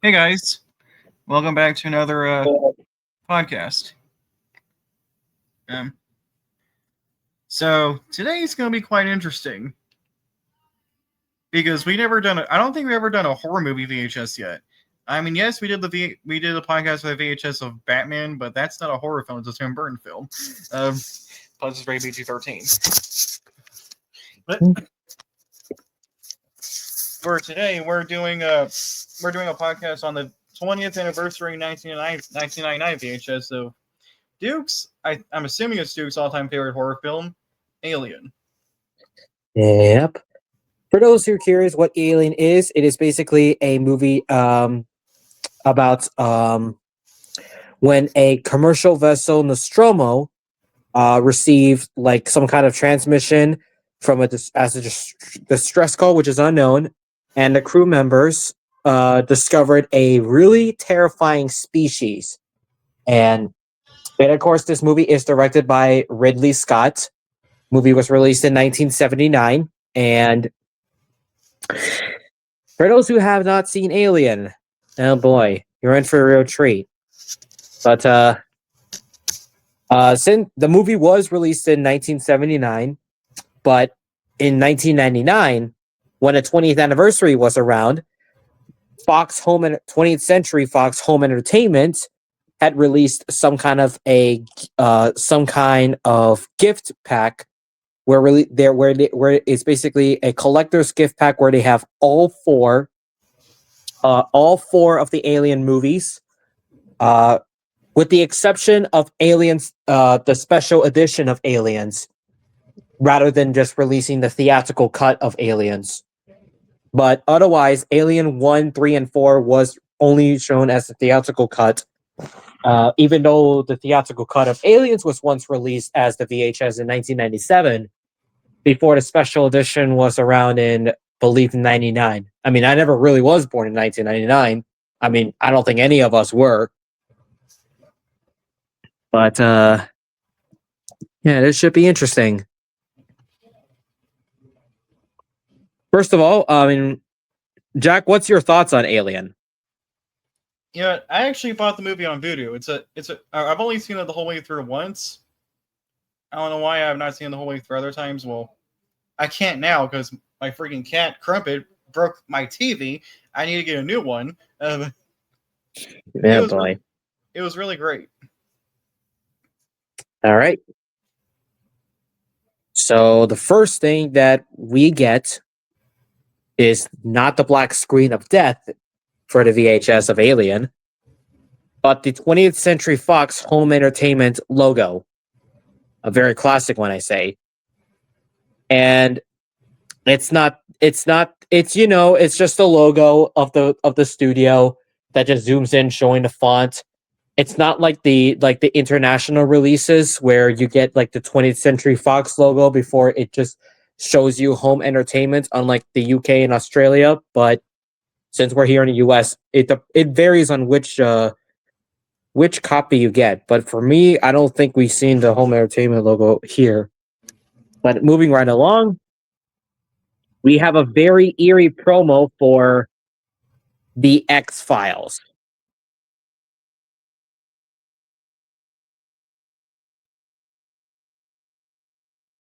Hey guys, welcome back to another podcast. Um, so today's going to be quite interesting because I don't think we ever done a horror movie VHS yet. I mean, yes, we did a podcast with a VHS of Batman, but that's not a horror film; it's a Tim Burton film. Plus, it's rated PG-13. But for today, we're doing a podcast on the 20th anniversary 1999 VHS. So Duke's, I'm assuming it's Duke's all-time favorite horror film, Alien. Yep. For those who are curious what Alien is, it is basically a movie about when a commercial vessel Nostromo received like some kind of transmission from a distress call, which is unknown, and the crew members discovered a really terrifying species. And of course, this movie is directed by Ridley Scott. Movie was released in 1979, and for those who have not seen Alien, oh boy, you're in for a real treat. But since the movie was released in 1979, but in 1999, when the 20th anniversary was around, 20th Century Fox Home Entertainment had released some kind of gift pack where it's basically a collector's gift pack where they have all four of the Alien movies, with the exception of Aliens, the special edition of Aliens, rather than just releasing the theatrical cut of Aliens. But otherwise, Alien 1, 3, and 4 was only shown as the theatrical cut, even though the theatrical cut of Aliens was once released as the VHS in 1997, before the special edition was around in, believe, 99. I mean, I never really was born in 1999. I mean, I don't think any of us were. But yeah, this should be interesting. First of all, I mean, Jack, what's your thoughts on Alien? Yeah, I actually bought the movie on Vudu. I've only seen it the whole way through once. I don't know why I've not seen it the whole way through other times. Well, I can't now because my freaking cat Crumpet broke my TV. I need to get a new one. It Yeah, was boy. it was really great. All right. So the first thing that we get is not the black screen of death for the VHS of Alien, but the 20th Century Fox Home Entertainment logo. A very classic one, I say. And it's just the logo of the studio that just zooms in showing the font. It's not like the international releases where you get like the 20th Century Fox logo before it just shows you home entertainment, unlike the UK and Australia. But since we're here in the US, it varies on which copy you get. But for me, I don't think we've seen the home entertainment logo here. But moving right along, we have a very eerie promo for the X Files.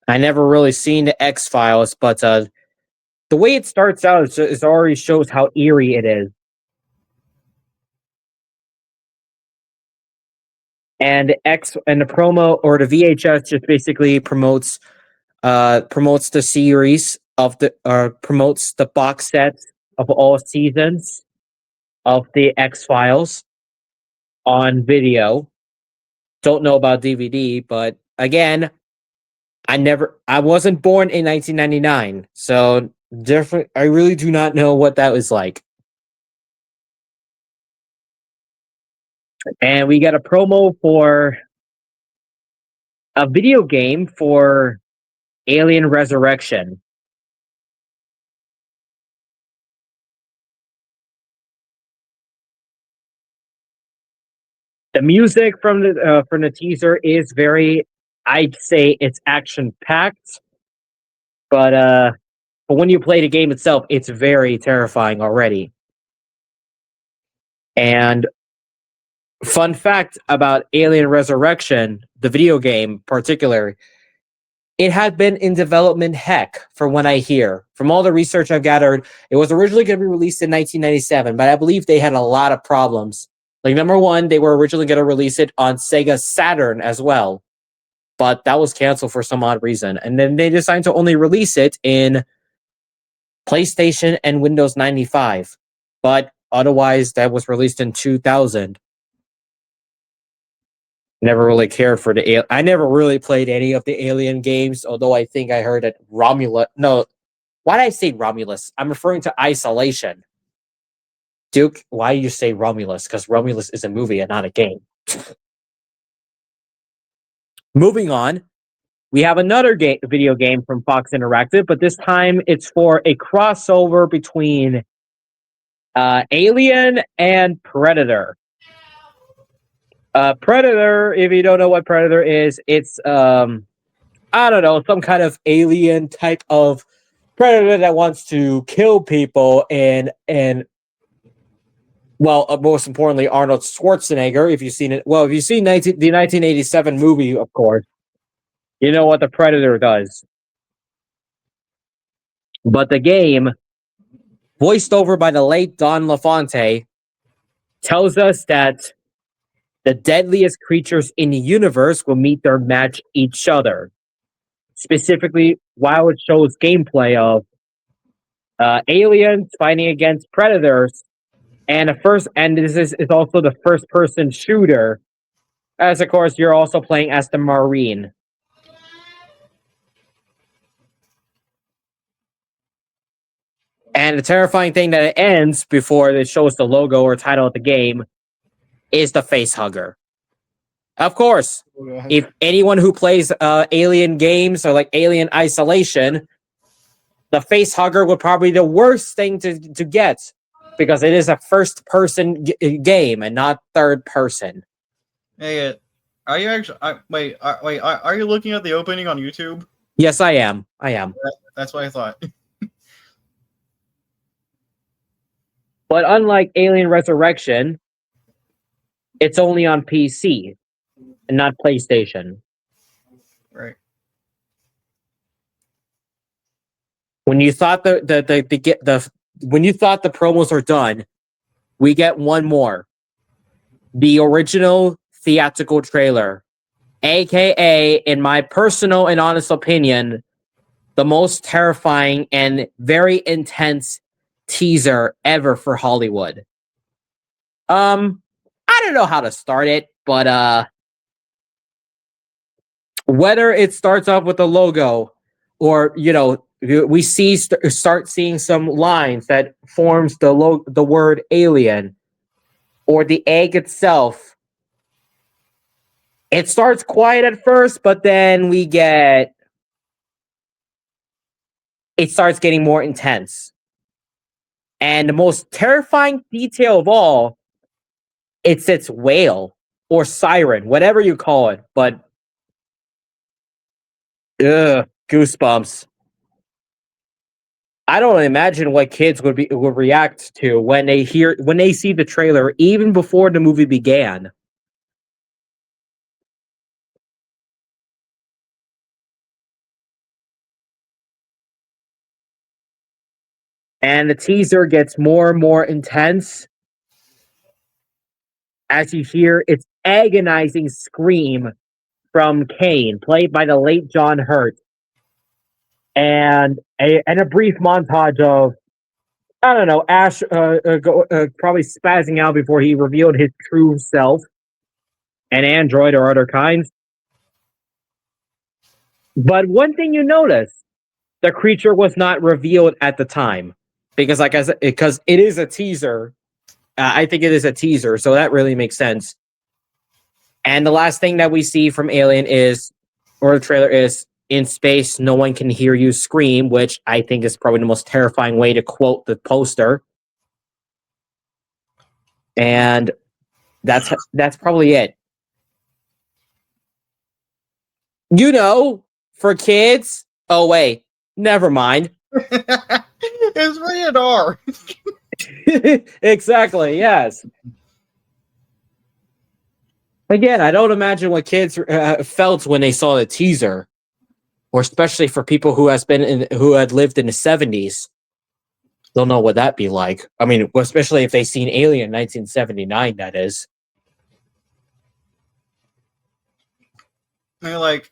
I never really seen the X Files, but the way it starts out is already shows how eerie it is. And the promo or the VHS just basically promotes the series of the promotes the box sets of all seasons of the X Files on video. Don't know about DVD, but again, I wasn't born in 1999, so different. I really do not know what that was like. And we got a promo for a video game for Alien Resurrection. The music from the teaser is very, I'd say it's action packed, but when you play the game itself, it's very terrifying already. And fun fact about Alien Resurrection, the video game particular, it had been in development from what I hear. From all the research I've gathered, it was originally going to be released in 1997, but I believe they had a lot of problems. Like, number one, they were originally going to release it on Sega Saturn as well, but that was canceled for some odd reason. And then they decided to only release it in PlayStation and Windows 95. But otherwise, that was released in 2000. Never really cared for I never really played any of the Alien games, although I think I heard that Romulus. No, why did I say Romulus? I'm referring to Isolation. Duke, why do you say Romulus? Because Romulus is a movie and not a game. Moving on, we have another video game from Fox Interactive, but this time it's for a crossover between Alien and Predator. Predator, if you don't know what Predator is, it's I don't know, some kind of alien type of predator that wants to kill people and well, most importantly, Arnold Schwarzenegger. If you've seen it, well, if you've seen the 1987 movie, of course, you know what the Predator does. But the game, voiced over by the late Don LaFontaine, tells us that the deadliest creatures in the universe will meet their match each other. Specifically, while it shows gameplay of aliens fighting against predators, and this is also the first-person shooter, as of course you're also playing as the Marine. And the terrifying thing that it ends before it shows the logo or title of the game is the face hugger. Of course, if anyone who plays Alien games or like Alien Isolation, the face hugger would probably be the worst thing to get because it is a first-person game and not third-person. Hey, are you actually? Are you looking at the opening on YouTube? Yes, I am. That's what I thought. But unlike Alien Resurrection, it's only on PC and not PlayStation. Right. When you thought when you thought the promos are done, we get one more. The original theatrical trailer, aka, in my personal and honest opinion, the most terrifying and very intense teaser ever for Hollywood. I don't know how to start it, but whether it starts off with the logo or, you know, we start seeing some lines that forms the word alien, or the egg itself. It starts quiet at first, but then it starts getting more intense. And the most terrifying detail of all, it's its wail or siren, whatever you call it, but goosebumps. I don't imagine what kids would react to when they see the trailer, even before the movie began. And the teaser gets more and more intense as you hear its agonizing scream from Kane, played by the late John Hurt, and a brief montage of, I don't know, Ash probably spazzing out before he revealed his true self, an android or other kinds. But one thing you notice, the creature was not revealed at the time. Because, like I said, because it is a teaser. I think it is a teaser, so that really makes sense. And the last thing that we see from Alien or the trailer is, in space, no one can hear you scream, which I think is probably the most terrifying way to quote the poster. And that's probably it. You know, for kids. Oh wait, never mind. It's rated R. Exactly. Yes. Again, I don't imagine what kids felt when they saw the teaser, or especially for people who who had lived in the 70s. Don't know what that'd be like. I mean, especially if they seen Alien 1979, that is. I mean, like,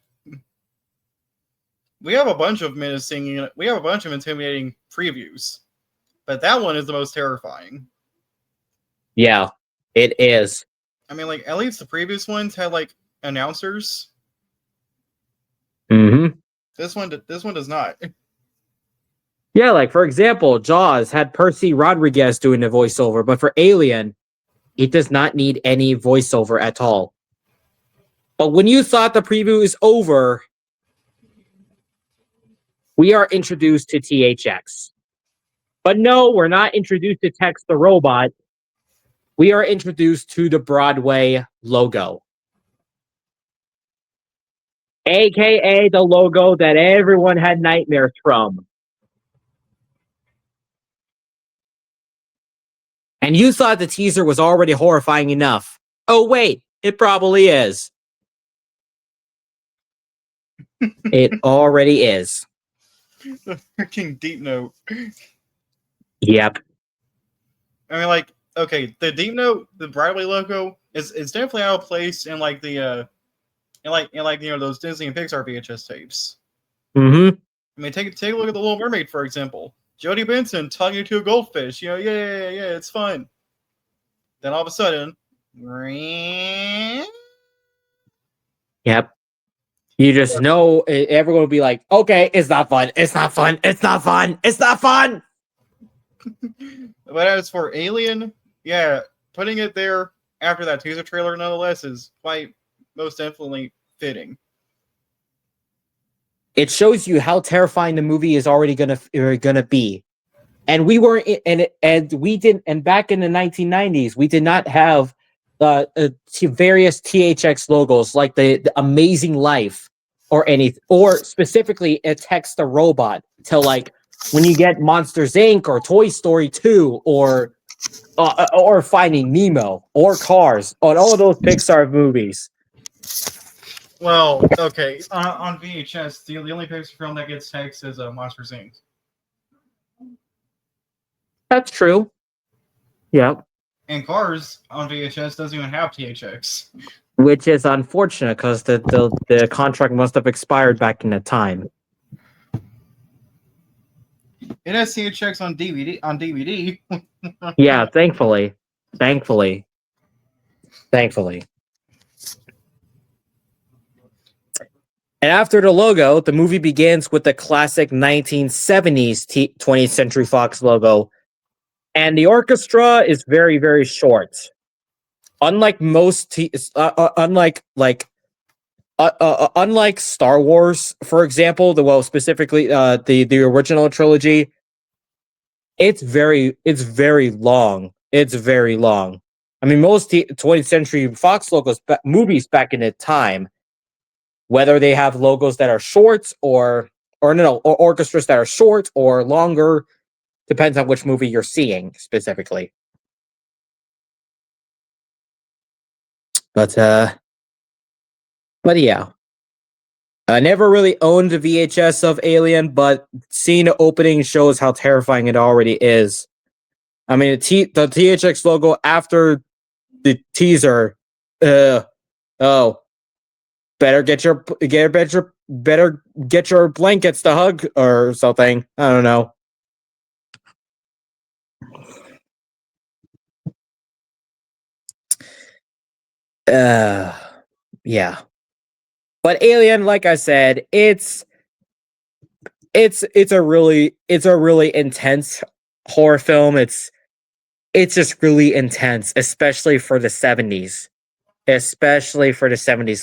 we have a bunch of menacing, we have a bunch of intimidating previews, but that one is the most terrifying. Yeah, it is. I mean, like, at least the previous ones had like announcers. Mm-hmm. This one does not. Yeah, like for example, Jaws had Percy Rodriguez doing the voiceover, but for Alien, it does not need any voiceover at all. But when you thought the preview is over, we are introduced to THX. But no, we're not introduced to Tex the robot. We are introduced to the Broadway logo. AKA the logo that everyone had nightmares from. And you thought the teaser was already horrifying enough. Oh, wait, it probably is. It already is. The freaking deep note. Yep. I mean, like, okay, the deep note, the Broadway logo is definitely out of place in like the those Disney and Pixar VHS tapes. Mm-hmm. I mean, take a look at the Little Mermaid, for example. Jodie Benson talking to a goldfish. You know, yeah, it's fun. Then all of a sudden, yep. You just know everyone will be like, okay, it's not fun. It's not fun. It's not fun. It's not fun. But as for Alien, yeah, putting it there after that teaser trailer nonetheless is quite most definitely fitting. It shows you how terrifying the movie is already gonna be. And we weren't, and we didn't, and back in the 1990s, we did not have various THX logos like the Amazing Life or anything, or specifically a Text the Robot to like when you get Monsters Inc. or Toy Story 2 or Finding Nemo or Cars on all of those Pixar movies. Well, okay, on VHS, the only Pixar film that gets text is Monsters Inc. That's true. Yeah. And Cars on VHS doesn't even have THX. Which is unfortunate because the contract must have expired back in the time. It has THX on DVD. Yeah, thankfully. And after the logo, the movie begins with the classic 1970s 20th Century Fox logo. And the orchestra is very, very short. Unlike unlike Star Wars, for example, specifically the original trilogy, it's very long. It's very long. I mean, most 20th Century Fox movies back in the time, whether they have logos that are short or orchestras that are short or longer, depends on which movie you're seeing specifically. But yeah. I never really owned a VHS of Alien, but seeing the opening shows how terrifying it already is. I mean, the THX logo after the teaser. Oh, better get your blankets to hug or something. I don't know. Yeah. But Alien, like I said, it's a really intense horror film. It's just really intense, especially for the 70s.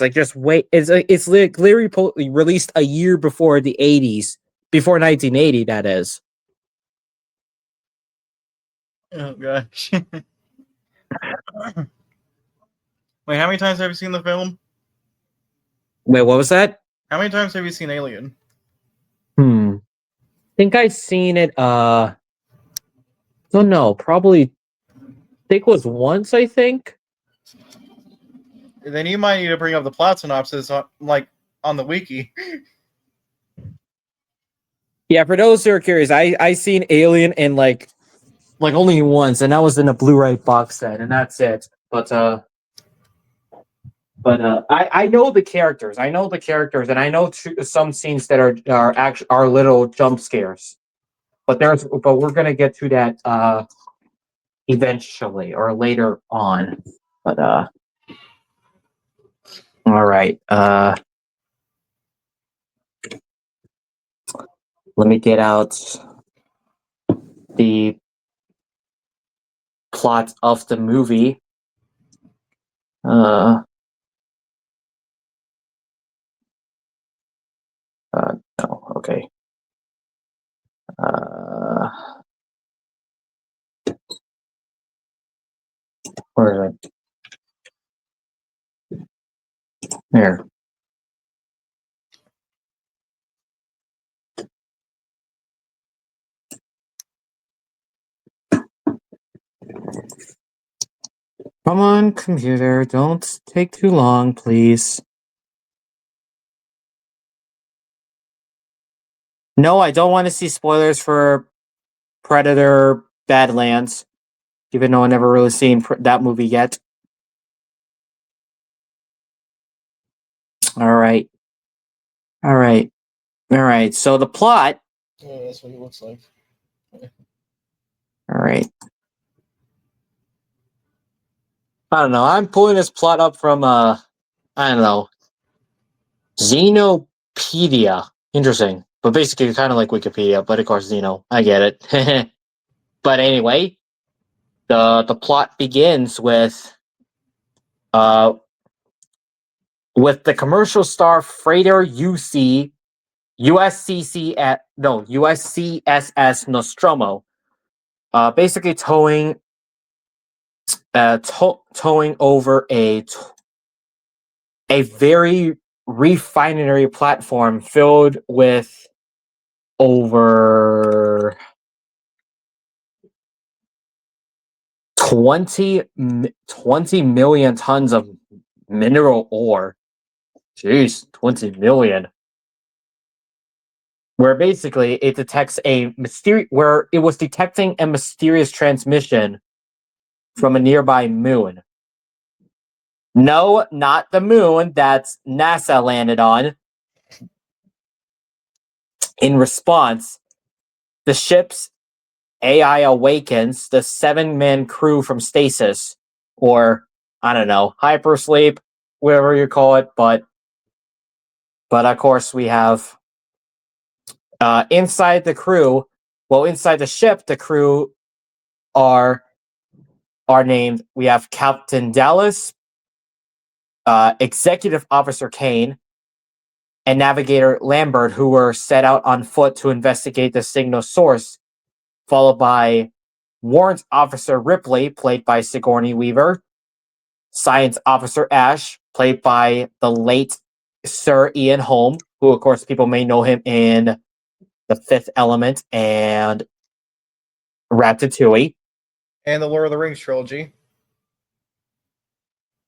Like, just wait. It's literally released a year before the 80s, before 1980. That is. Oh gosh. Wait, how many times have you seen the film? Wait, what was that? How many times have you seen Alien? I think I've seen it. Don't know. Probably. I think it was once. I think. then you might need to bring up the plot synopsis on the wiki. Yeah, for those who are curious, I seen Alien in like only once, and that was in a Blu-ray box set, and that's it. I know the characters. I know the characters, and I know some scenes that are little jump scares. But we're gonna get to that eventually or later on. But all right. Let me get out the plot of the movie. No, okay. Where is it? There. Come on, computer. Don't take too long, please. No, I don't want to see spoilers for Predator Badlands, even though I never really seen that movie yet. All right. So the plot. Yeah, that's what he looks like. All right. I don't know. I'm pulling this plot up from I don't know, Xenopedia. Interesting, but basically kind of like Wikipedia. But of course, I get it. But anyway, the plot begins with the commercial star freighter USCSS Nostromo, basically towing over a very refinery platform filled with over 20 million tons of mineral ore. Jeez, 20 million. Where basically it detects where it was detecting a mysterious transmission from a nearby moon. No, not the moon that NASA landed on. In response, the ship's AI awakens the 7-man crew from stasis, or I don't know, hypersleep, whatever you call it. But of course we have inside the crew. Well, inside the ship, the crew are named. We have Captain Dallas, Executive Officer Kane, and Navigator Lambert, who were set out on foot to investigate the signal source, followed by Warrant Officer Ripley, played by Sigourney Weaver, Science Officer Ash, played by the late Sir Ian Holm, who, of course, people may know him in The Fifth Element and Ratatouille. And the Lord of the Rings trilogy.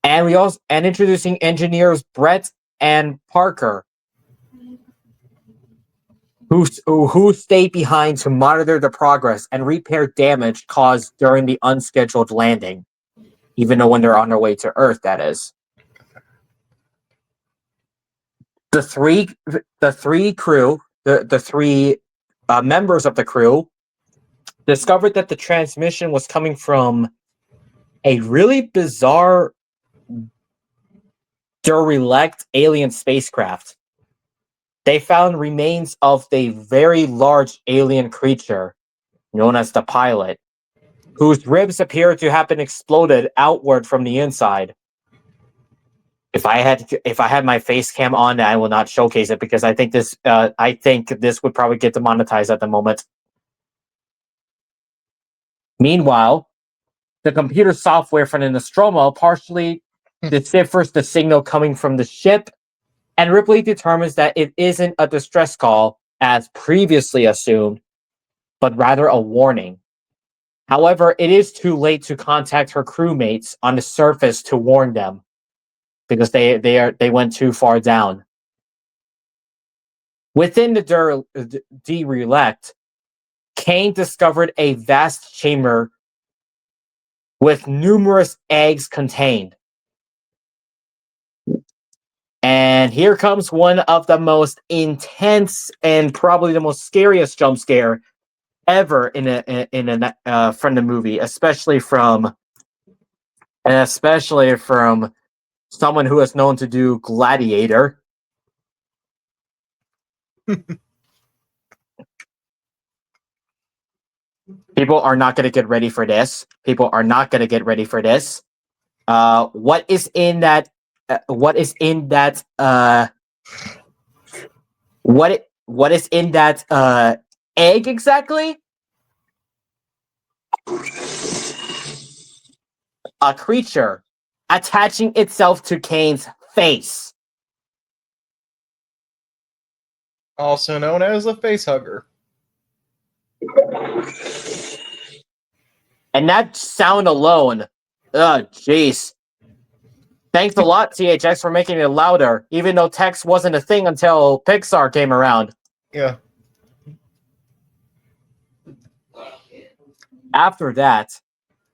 And introducing engineers Brett and Parker, who stayed behind to monitor the progress and repair damage caused during the unscheduled landing, even though when they're on their way to Earth, that is. The three members of the crew discovered that the transmission was coming from a really bizarre derelict alien spacecraft. They found remains of a very large alien creature known as the pilot, whose ribs appear to have been exploded outward from the inside. If I had my face cam on, I will not showcase it because I think this would probably get demonetized at the moment. Meanwhile, the computer software from the Nostromo partially deciphers the signal coming from the ship, and Ripley determines that it isn't a distress call, as previously assumed, but rather a warning. However, it is too late to contact her crewmates on the surface to warn them. because they went too far down. Within the derelict, Kane discovered a vast chamber with numerous eggs contained. And here comes one of the most intense and probably the most scariest jump scare ever from the movie, especially from someone who is known to do Gladiator. People are not going to get ready for this. People are not going to get ready for this. What is in that? What is in that? What is in that egg exactly? A creature attaching itself to Kane's face. Also known as the face hugger. And that sound alone, jeez. Thanks a lot, THX, for making it louder, even though text wasn't a thing until Pixar came around. Yeah. After that,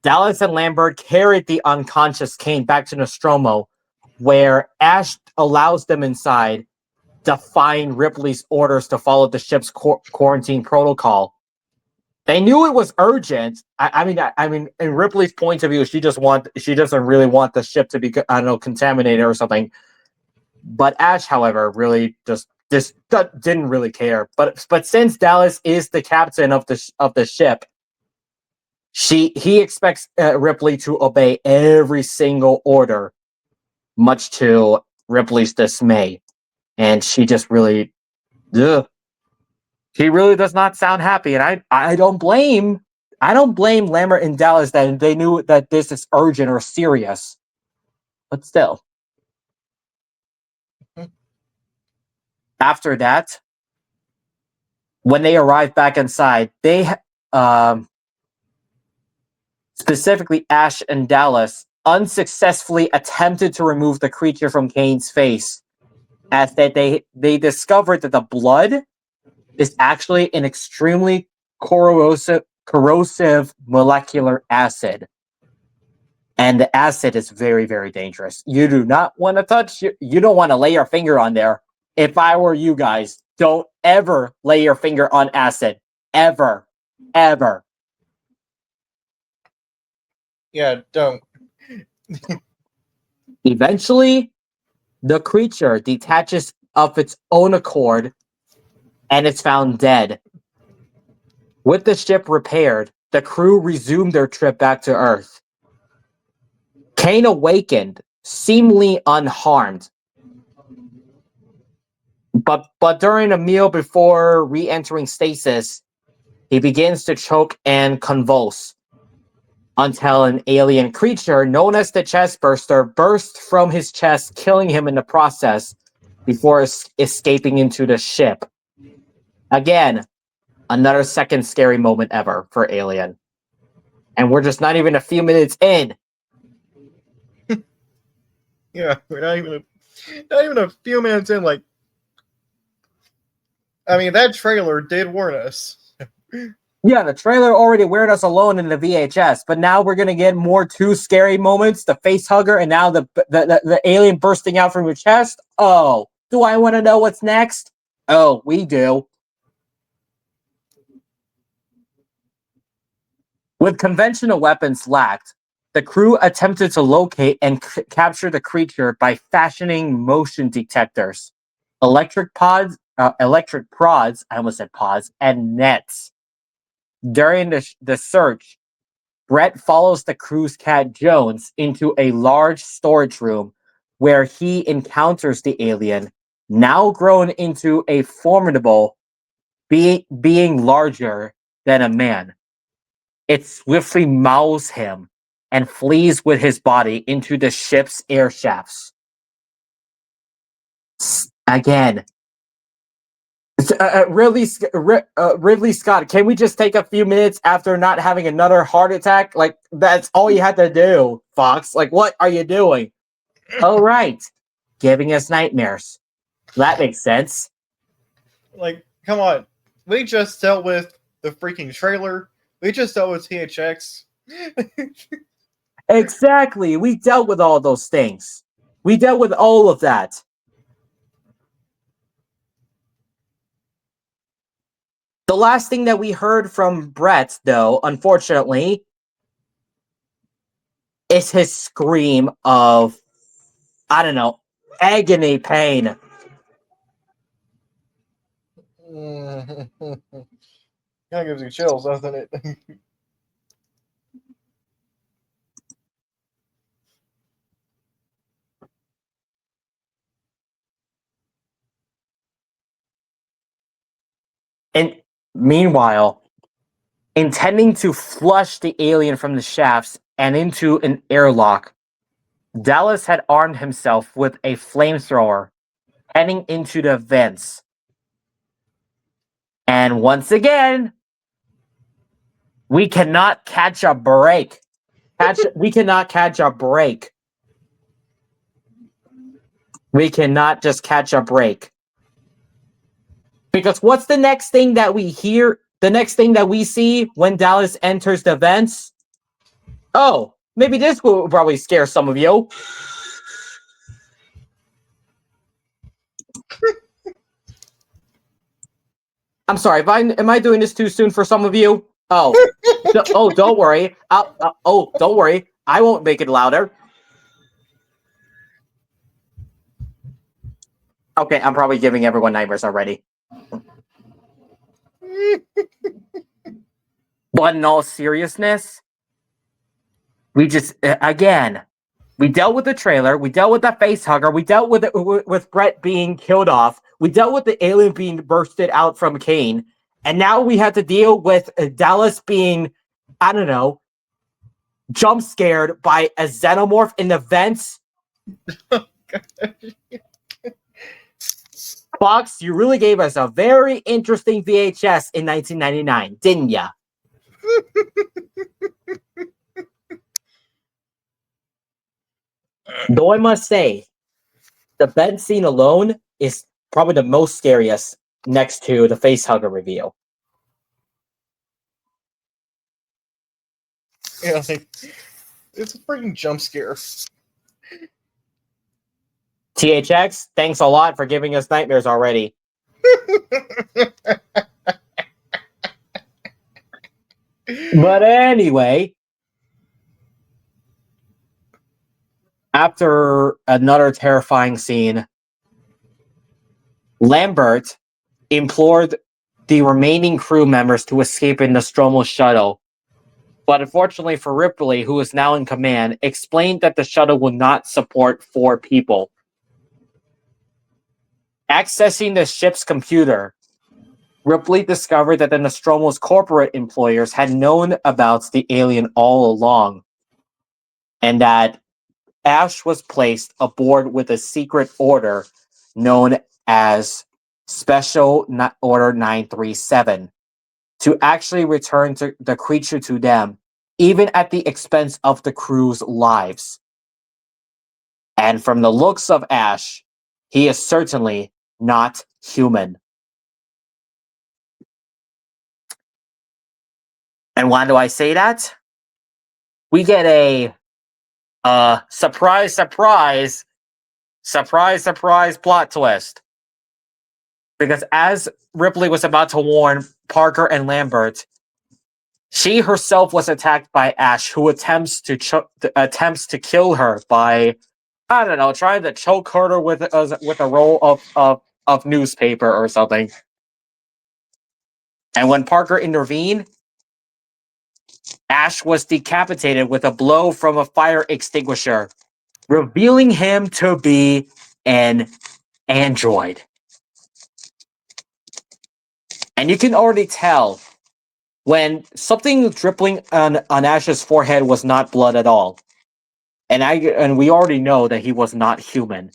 Dallas and Lambert carried the unconscious Kane back to Nostromo, where Ash allows them inside, defying Ripley's orders to follow the ship's quarantine protocol. They knew it was urgent. I mean, in Ripley's point of view, she doesn't really want the ship to be, contaminated or something. But Ash, however, really just didn't really care. But since Dallas is the captain of the ship, he expects Ripley to obey every single order, much to Ripley's dismay, and she just really, he really does not sound happy, and I don't blame Lambert and Dallas that they knew that this is urgent or serious, but still. After that, when they arrive back inside, they specifically Ash and Dallas unsuccessfully attempted to remove the creature from Kane's face, as that they discovered that the blood is actually an extremely corrosive molecular acid. And the acid is very, very dangerous. You do not want to touch, you don't want to lay your finger on there. If I were you guys, don't ever lay your finger on acid. Ever. Ever. Yeah, don't. Eventually, the creature detaches of its own accord and it's found dead. With the ship repaired, the crew resumed their trip back to Earth. Kane awakened, seemingly unharmed. But during a meal before re-entering stasis, he begins to choke and convulse until an alien creature known as the Chestburster bursts from his chest, killing him in the process before escaping into the ship. Again, another second scary moment ever for Alien. And we're just not even a few minutes in. Yeah, we're not even a few minutes in. Like, I mean, that trailer did warn us. Yeah, the trailer already warned us alone in the VHS, but now we're gonna get more two scary moments: the face hugger, and now the alien bursting out from your chest. Oh, do I want to know what's next? Oh, we do. With conventional weapons lacked, the crew attempted to locate and capture the creature by fashioning motion detectors, electric prods, I almost said pods, and nets. During the search, Brett follows the crew's cat Jones into a large storage room where he encounters the alien, now grown into a formidable being larger than a man. It swiftly mauls him and flees with his body into the ship's air shafts. Again, Ridley Scott, can we just take a few minutes after not having another heart attack? Like, that's all you had to do, Fox. Like, what are you doing? Oh, right. Giving us nightmares. That makes sense. Like, come on. We just dealt with the freaking trailer. We just dealt with THX. Exactly. We dealt with all those things. We dealt with all of that. The last thing that we heard from Brett, though, unfortunately, is his scream of, I don't know, agony pain. Kind of gives you chills, doesn't it? And meanwhile, intending to flush the alien from the shafts and into an airlock, Dallas had armed himself with a flamethrower, heading into the vents. And once again, we cannot catch a break. We cannot catch a break. We cannot just catch a break. Because what's the next thing that we hear? The next thing that we see when Dallas enters the vents? Oh, maybe this will probably scare some of you. I'm sorry. Am I doing this too soon for some of you? Oh, don't worry. Don't worry. I won't make it louder. Okay, I'm probably giving everyone nightmares already. But in all seriousness, we just again, we dealt with the trailer, we dealt with the face hugger, we dealt with Brett being killed off, we dealt with the alien being bursted out from Kane, and now we have to deal with Dallas being, I don't know, jump scared by a xenomorph in the vents. Fox, you really gave us a very interesting VHS in 1999, didn't ya? Though I must say, the bed scene alone is probably the most scariest next to the facehugger reveal. Yeah, like, it's a freaking jump scare. THX, thanks a lot for giving us nightmares already. But anyway, after another terrifying scene, Lambert implored the remaining crew members to escape in the Nostromo shuttle. But unfortunately for Ripley, who is now in command, explained that the shuttle will not support 4 people. Accessing the ship's computer, Ripley discovered that the Nostromo's corporate employers had known about the alien all along, and that Ash was placed aboard with a secret order known as Special Order 937 to actually return the creature to them, even at the expense of the crew's lives. And from the looks of Ash, he is certainly not human. And why do I say that? We get a surprise plot twist. Because as Ripley was about to warn Parker and Lambert, she herself was attacked by Ash, who attempts to kill her by, I don't know, trying to choke her with a roll of newspaper or something. And when Parker intervened, Ash was decapitated with a blow from a fire extinguisher, revealing him to be an android. And you can already tell when something dripping on Ash's forehead was not blood at all. And we already know that he was not human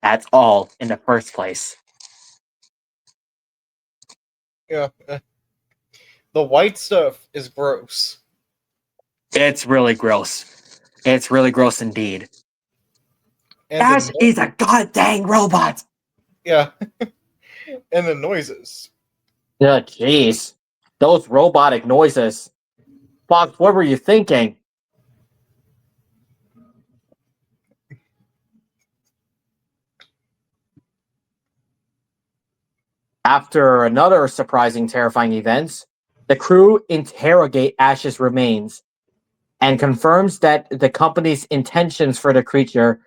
at all in the first place. Yeah. The white stuff is gross. It's really gross. It's really gross indeed. And Ash the is a goddamn robot. yeah, and the noises. Yeah, jeez. Those robotic noises. Fox, what were you thinking? After another surprising, terrifying event, the crew interrogate Ash's remains and confirms that the company's intentions for the creature.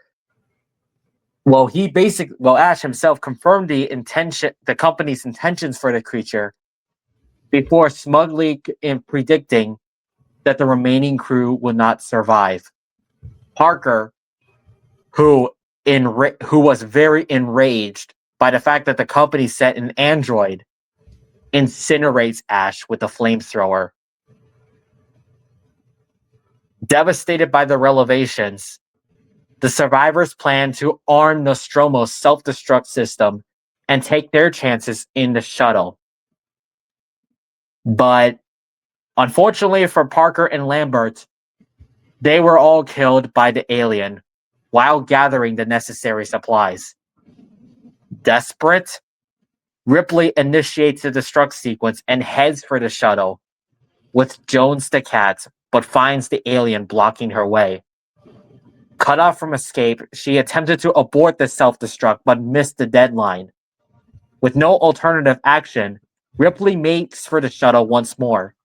Ash himself confirmed the company's intentions for the creature before smugly predicting that the remaining crew would not survive. Parker, who who was very enraged by the fact that the company sent an android, incinerates Ash with a flamethrower. Devastated by the revelations, the survivors plan to arm Nostromo's self-destruct system and take their chances in the shuttle. But unfortunately for Parker and Lambert, they were all killed by the alien while gathering the necessary supplies. Desperate, Ripley initiates the destruct sequence and heads for the shuttle with Jones the cat, but finds the alien blocking her way. Cut off from escape, she attempted to abort the self-destruct but missed the deadline. With no alternative action, Ripley makes for the shuttle once more.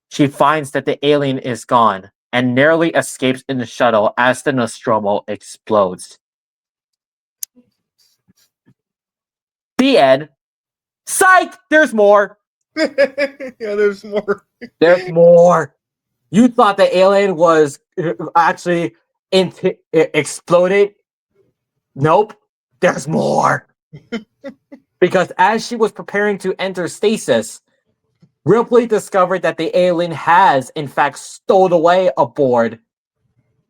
She finds that the alien is gone and narrowly escapes in the shuttle as the Nostromo explodes. The end. Psych! There's more! Yeah, there's more. There's more! You thought the alien was actually exploded? Nope. There's more! Because as she was preparing to enter stasis, Ripley discovered that the alien has, in fact, stowed away aboard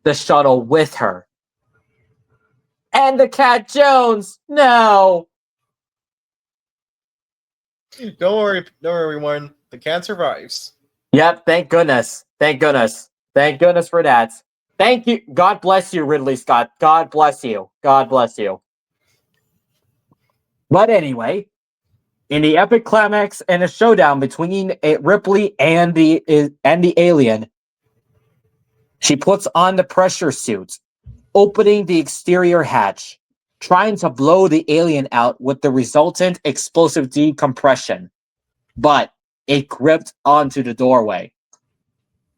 the shuttle with her. And the cat Jones! No! Don't worry, everyone. The cat survives. Yep, thank goodness. Thank goodness. Thank goodness for that. Thank you. God bless you, Ridley Scott. God bless you. God bless you. But anyway, in the epic climax and a showdown between Ripley and the alien, she puts on the pressure suit, opening the exterior hatch, trying to blow the alien out with the resultant explosive decompression, but it gripped onto the doorway.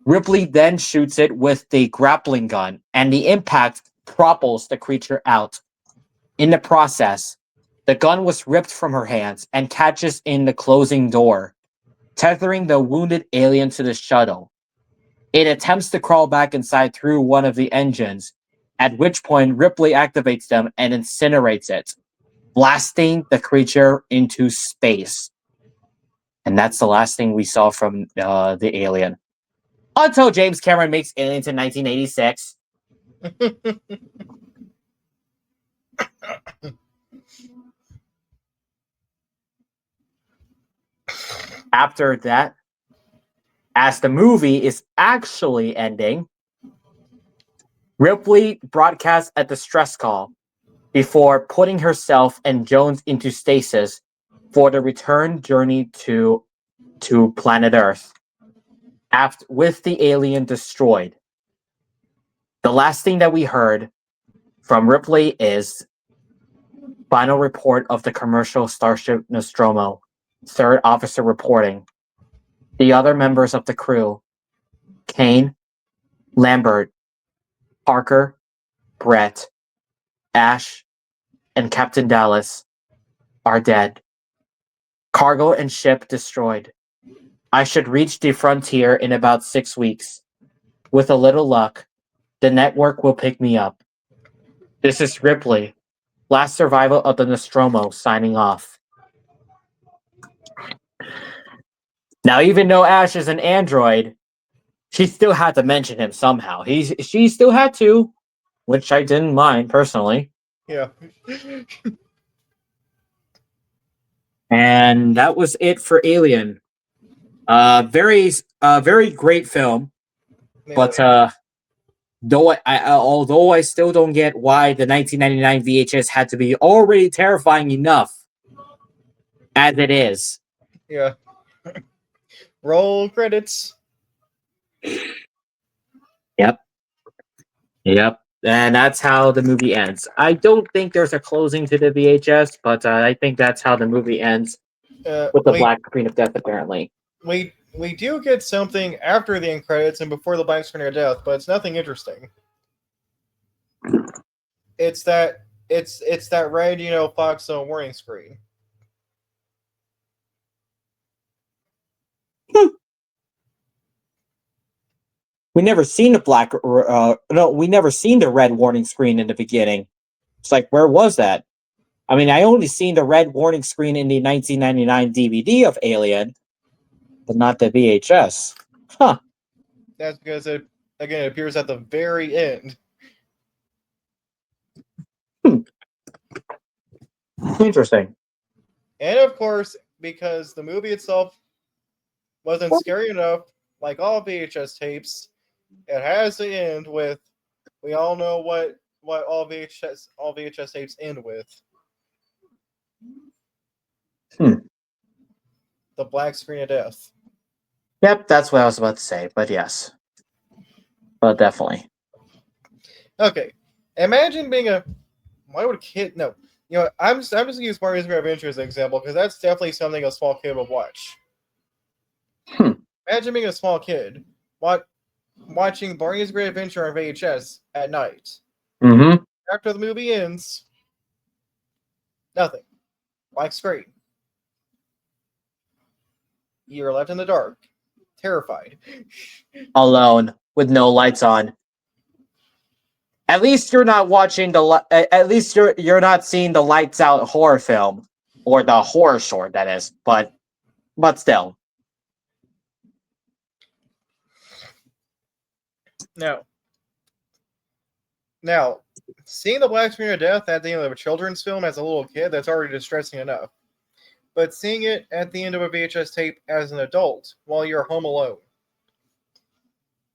Ripley then shoots it with the grappling gun, and the impact propels the creature out. In the process, the gun was ripped from her hands and catches in the closing door, tethering the wounded alien to the shuttle. It attempts to crawl back inside through one of the engines, at which point Ripley activates them and incinerates it, blasting the creature into space. And that's the last thing we saw from the alien. Until James Cameron makes Aliens in 1986. After that, as the movie is actually ending, Ripley broadcasts a distress call before putting herself and Jones into stasis for the return journey to planet Earth, with the alien destroyed. The last thing that we heard from Ripley is final report of the commercial Starship Nostromo, third officer reporting. The other members of the crew, Kane, Lambert, Parker, Brett, Ash, and Captain Dallas, are dead. Cargo and ship destroyed. I should reach the frontier in about 6 weeks. With a little luck, the network will pick me up. This is Ripley, last survivor of the Nostromo, signing off. Now, even though Ash is an android, she still had to mention him somehow. She still had to, which I didn't mind personally. Yeah. And that was it for Alien. Very great film, Yeah. but Although I still don't get why the 1999 VHS had to be already terrifying enough as it is. Yeah. Roll credits. Yep. Yep. And that's how the movie ends. I don't think there's a closing to the VHS, but I think that's how the movie ends with the We black screen of death, apparently. we do get something after the end credits and before the black screen of death, but it's nothing interesting. It's that red, Fox warning screen. We never seen we never seen the red warning screen in the beginning. It's like, where was that? I mean, I only seen the red warning screen in the 1999 DVD of Alien, but not the VHS. Huh. That's because it appears at the very end. Interesting. And of course, because the movie itself wasn't scary enough, like all VHS tapes, it has to end with, we all know what all VHS tapes end with. The black screen of death. Yep, that's what I was about to say, but yes. But definitely. Okay. Imagine being why would a kid no. I'm just gonna use Mario's Great Adventure as an example, because that's definitely something a small kid would watch. Imagine being a small kid watching Barney's Great Adventure on VHS at night. Mm-hmm. After the movie ends, nothing. Black screen. You're left in the dark, terrified. Alone, with no lights on. At least you're not watching at least you're not seeing the lights out horror film, or the horror short, that is. But still. Now, seeing the black screen of death at the end of a children's film as a little kid, that's already distressing enough. But seeing it at the end of a VHS tape as an adult while you're home alone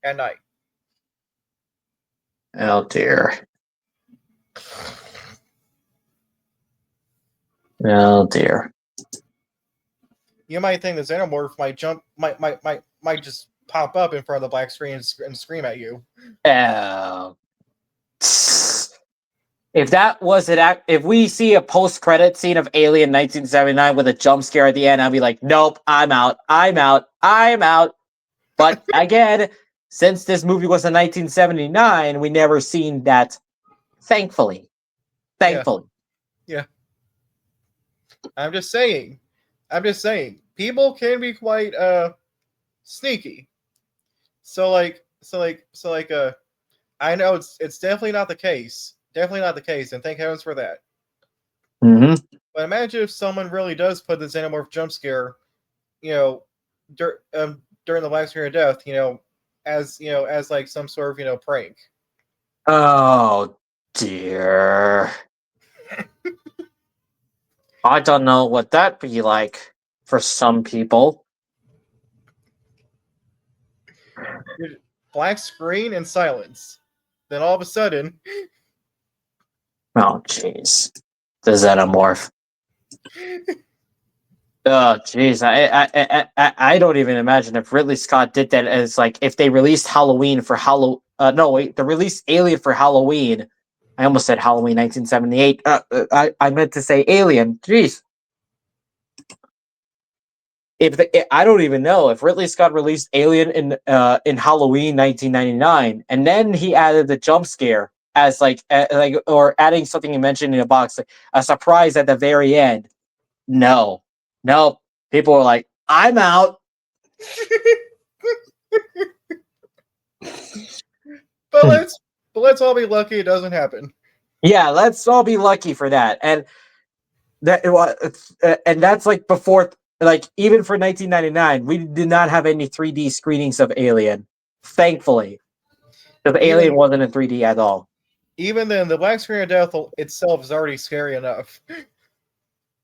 at night. Oh dear. Oh dear. You might think the xenomorph might just pop up in front of the black screen and scream at you. If that was it, if we see a post-credit scene of Alien 1979 with a jump scare at the end, I'll be like, nope, I'm out. But again, since this movie was in 1979, we never seen that. Thankfully. Yeah. I'm just saying. People can be quite sneaky. So I know it's definitely not the case. Definitely not the case, and thank heavens for that. Mm-hmm. But imagine if someone really does put the xenomorph jump scare, during the black screen of death, as like some sort of prank. Oh dear. I don't know what that'd be like for some people. Black screen and silence. Then all of a sudden, Oh jeez. The xenomorph. Oh jeez, I don't even imagine if Ridley Scott did that as like if they released Halloween for they released Alien for Halloween. I almost said Halloween 1978. I meant to say Alien. Jeez. I don't even know if Ridley Scott released Alien in Halloween 1999, and then he added the jump scare as or adding something he mentioned in a box, like a surprise at the very end. No. Nope. People were like, I'm out. but let's all be lucky it doesn't happen. Yeah, let's all be lucky for that. And that's like before, like even for 1999, we did not have any 3D screenings of Alien, thankfully, because Alien wasn't in 3D at all. Even then, the black screen of death itself is already scary enough.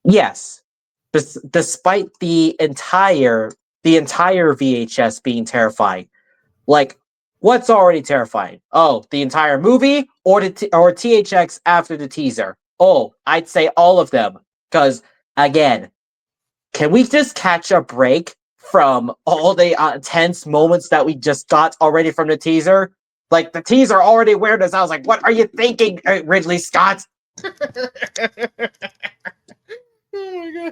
Yes, despite the entire VHS being terrifying, like what's already terrifying? Oh, the entire movie or or THX after the teaser? Oh, I'd say all of them. Because, again, can we just catch a break from all the tense moments that we just got already from the teaser? Like, the teaser already weirdness. I was like, what are you thinking, Ridley Scott? Oh my gosh.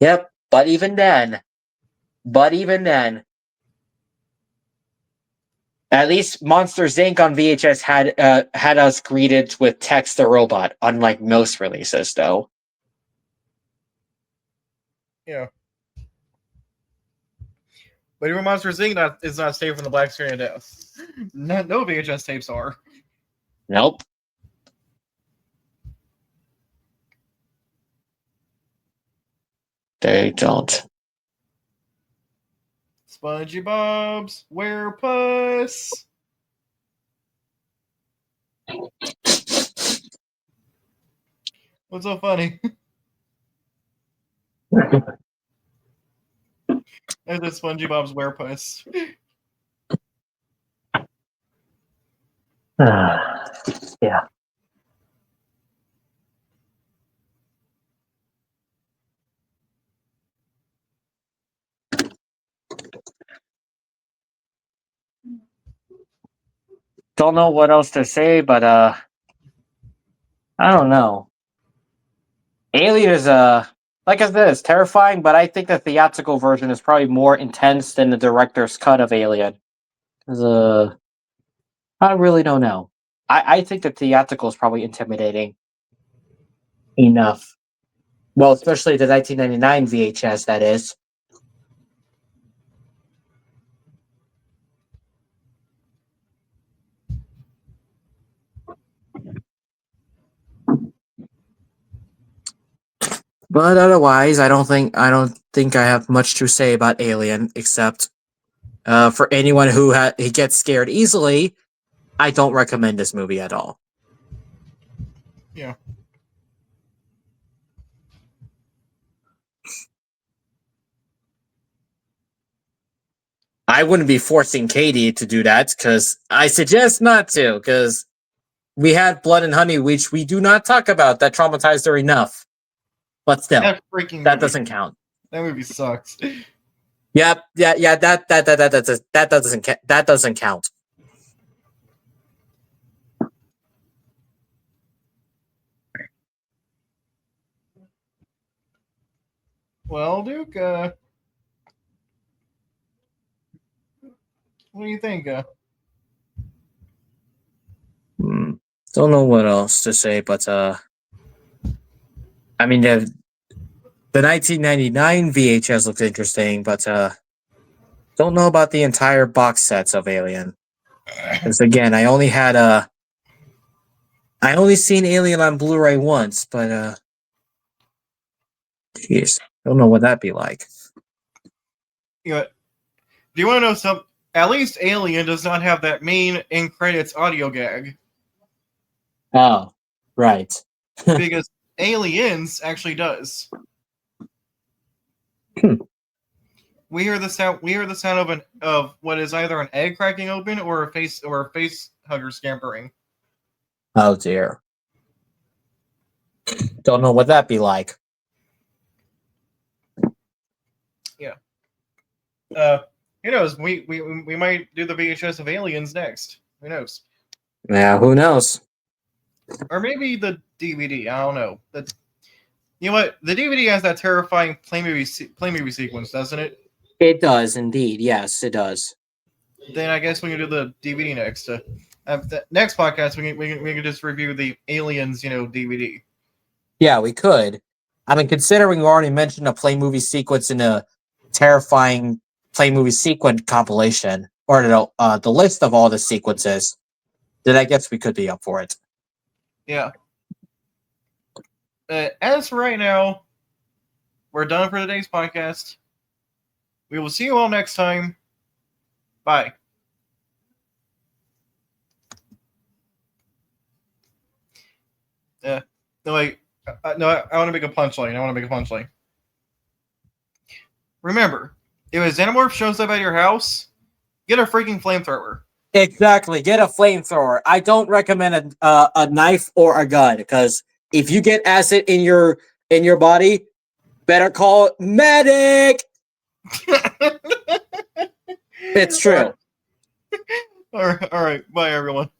Yep, but even then, at least Monsters Inc. on VHS had us greeted with Text the Robot, unlike most releases, though. Yeah. But even Monsters Inc. is not safe from the black screen of death. No VHS tapes are. Nope. They don't. SpongeBob's Werepuss. What's so funny? There's a SpongeBob's Werepuss. Yeah. Don't know what else to say, but I don't know. Alien is like I said, it's terrifying, but I think the theatrical version is probably more intense than the director's cut of Alien. 'Cause, I really don't know. I think the theatrical is probably intimidating enough. Well, especially the 1999 VHS, that is. But otherwise, I don't think I have much to say about Alien, except for anyone who he gets scared easily, I don't recommend this movie at all. Yeah. I wouldn't be forcing Katie to do that because I suggest not to, because we had Blood and Honey, which we do not talk about, that traumatized her enough. But still, That freaking that movie. doesn't count. That movie sucks. Yep, yeah, that doesn't count. Well, Duke, what do you think? Don't know what else to say, but I mean the 1999 VHS looks interesting, but don't know about the entire box sets of Alien. Because again, I only seen Alien on Blu-ray once, but jeez, don't know what that'd be like. Do you want to know some? At least Alien does not have that main in credits audio gag. Oh, right. Because Aliens actually does. We hear the sound. We hear the sound of what is either an egg cracking open or a face hugger scampering. Oh dear. Don't know what that'd be like. Yeah. Who knows? We might do the VHS of Aliens next. Who knows? Yeah, who knows? Or maybe the DVD. I don't know. You know what? The DVD has that terrifying play movie sequence, doesn't it? It does indeed. Yes, it does. Then I guess we can do the DVD next. The next podcast, we can just review the Aliens, DVD. Yeah, we could. I mean, considering we already mentioned a play movie sequence in a terrifying play movie sequence compilation, or the list of all the sequences, then I guess we could be up for it. Yeah. As for right now, we're done for today's podcast. We will see you all next time. Bye. No, wait. No, I want to make a punchline. remember, if a xenomorph shows up at your house, get a freaking flamethrower. Exactly. Get a flamethrower. I don't recommend a knife or a gun because if you get acid in your body, better call medic. It's true. All right. Bye, everyone.